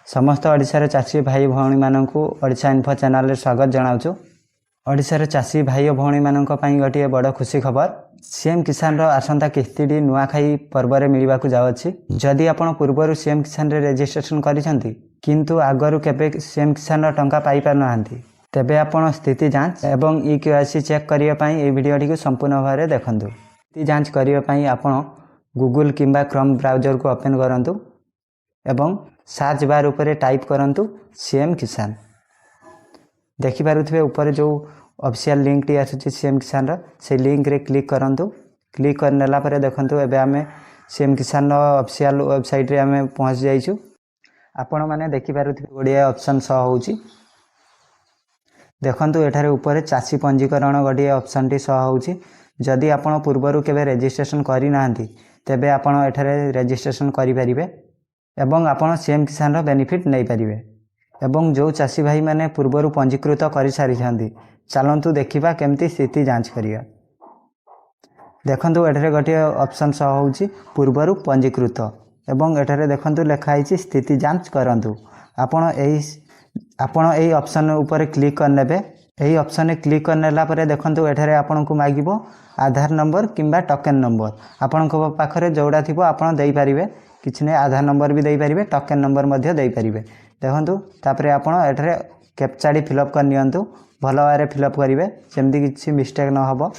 समस्त ओडिशार चाषी भाई भौणी मानू ओडिशा इन्फो चैनल स्वागत जनाऊँ। ओडिशार चाषी भाई भौणी मानक गोटे बड़ खुशी खबर सीएम किसान आसंता किस्ती नुआखाई पर्व में मिलवा जाऊँगी। जदि आपण पूर्वर सीएम किसान रे रजिस्ट्रेशन करिसेंती किंतु आगरू केबे सीएम किसान टंका पाई पार नाहंती तेबे आपण स्थिति जांच एवं ईकेवाईसी चेक करिया पई ए वीडियोटी को संपूर्ण भाव में देखंतु। स्थिति जांच करिया पई आपण गूगल किंबा क्रोम ब्राउजर को ओपन करंतु एवं सर्च बार उपरे टाइप करंतु सीएम किसान। देखि पारुथिबे ऊपर जो ऑफिशियल लिंक टी आसुची सीएम किसान रो से लिंक रे क्लिक करंतु। क्लिक करनेला परे देखंतु एबे आमे सीएम किसान रो ऑफिशियल वेबसाइट रे आमे पहुंच जाइछु। आपण माने देखि पारुथिबे गोटे ऑप्शन शो होउची। देखंतु एठारे ऊपर चाषी पंजीकरण गोटे ऑप्शन टी शो होउची। जदि आपण पूर्वरु केबे रजिस्ट्रेशन करि नाहंती तेबे आपण एठारे रजिस्ट्रेशन करि परिबे एवं आपण सीएम किसान रो बेनिफिट नै परिबे। एवं जो चाषी भाई माने पूर्वरु पंजीकृत करि सारि छथि चलंतु देखिबा केमती स्थिति जांच करिया। देखंतु एठारे गोटे ऑप्शन शो होउची पूर्वरु पंजीकृत एवं एठारे देखंतु लेखा आइची स्थिति जांच करंतु। आपण एई ऑप्शन ऊपर क्लिक करनेबे। एई ऑप्शन ने क्लिक करनेला परे देखंतु एठारे आपनकु मागिबो आधार नंबर किंबा टोकन नंबर। आपनको पाखरे जोडा थिबो आपण देई परिबे। किछि नै आधार नंबर भी देई परिबे टोकन नंबर मध्ये देई परिबे। देखंतु तापरे आपण एठारे कैप्चाडी फिलअप कर नियंतु। भलो वारे फिलअप करिवे जेमति किछि मिस्टेक न होबो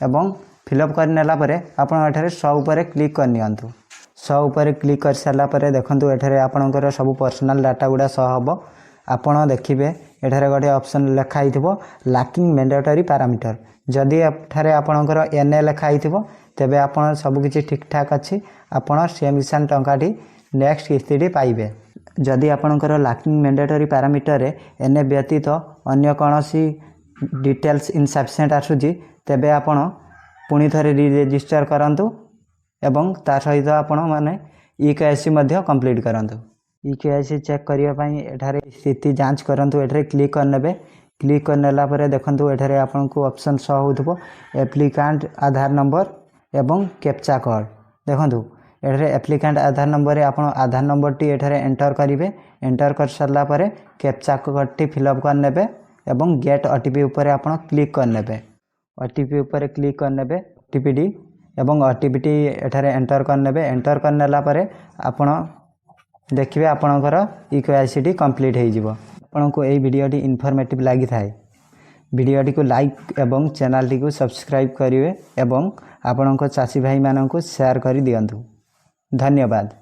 एवं फिलअप कर नेला परे आपण एठारे 100 ऊपर क्लिक कर नियंतु। 100 ऊपर क्लिक कर साला परे देखंतु एठारे आपनकर सब पर्सनल डाटा गुडा सह होबो। आपण देखिबे एठारे गोटे ऑप्शन लेखा आइथिबो लैकिंग मैंडेटरी पैरामीटर। जदि एठारे आपनकर एनए लेखा आइथिबो तेबे आपण सब किछि ठीक ठाक अछि। आपण सीएम किसान टंकाटी नेक्स्ट किस्ती पाइबे। जदि आपनकर लैकिंग मैंडेटरी पैरामीटर रे एनए व्यतीत अन्य कोनोसी डिटेल्स इनसफिशिएंट आसुची तेबे आपण पुणी थरे रजिस्टर करंतु एवं ता सहित आपण माने ईकेवाईसी मध्ये कंप्लीट करंतु। ईकेवाईसी चेक करिया पई एठारे स्थिति जांच करंतु। एठारे क्लिक करनेबे। क्लिक करनेला परे देखंतु एठारे आपनको ऑप्शन शो होउथबो एप्लिकेंट आधार नंबर एवं कैप्चा कोड। देखंतु एठारे एप्लिकेंट आधार नंबर रे आपण आधार नंबर टी एठारे एंटर करिवे। एंटर कर सरला परे कैप्चा कोड टी फिलअप करनेबे एवं गेट ओटीपी ऊपर आपण क्लिक करनेबे। ओटीपी ऊपर क्लिक करनेबे ओटीपी डी एवं ओटीपी टी एठारे एंटर करनेबे। एंटर करनेला परे आपण देखिबे आपणकर ईकेवाईसी टी कंप्लीट हे जिवो। आपनको एई वीडियो टी इन्फॉर्मेटिव लागि थाए वीडियो टी को लाइक एवं चैनल टी को सब्सक्राइब करिवे एवं आपणको चाषी भाई माननको शेयर करि दियंतु। धन्यवाद।